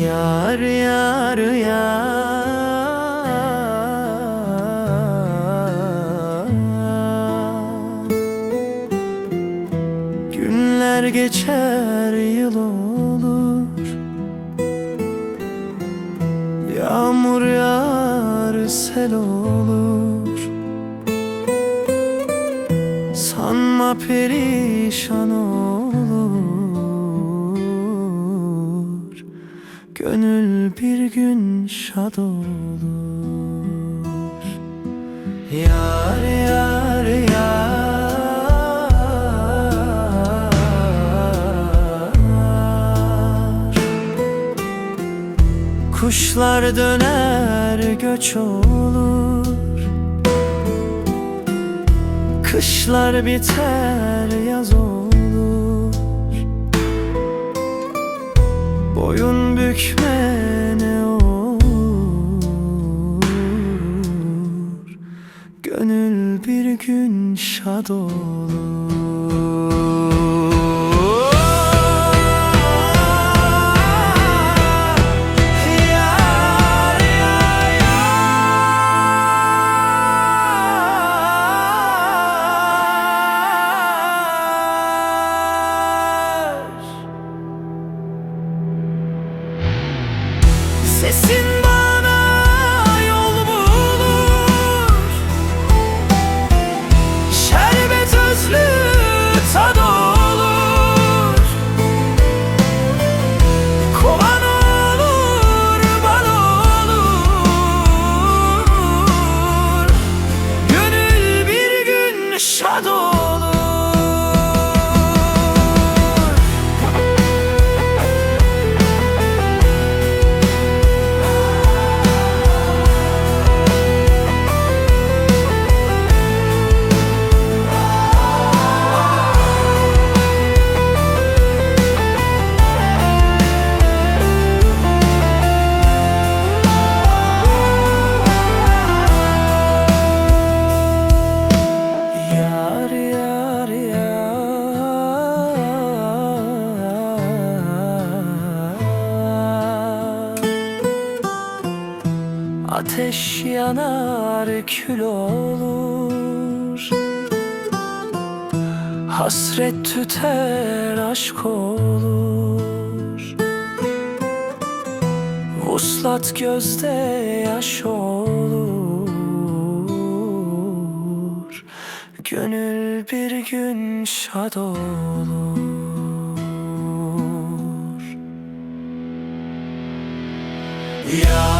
Yar yar yar, günler geçer yıl olur, yağmur yağar sel olur. Sanma perişan olur, gönül bir gün şad olur. Yar yar yar, kuşlar döner göç olur, kışlar biter yaz olur. Boyun bükme ne olur, gönül bir gün şad olur. Sesin bana yol bulur, şerbet özlü tad olur. Kovan olur, bal olur, gönül bir gün şad olur. Ateş yanar kül olur, hasret tüter aşk olur. Vuslat gözde yaş olur, gönül bir gün şad olur. Ya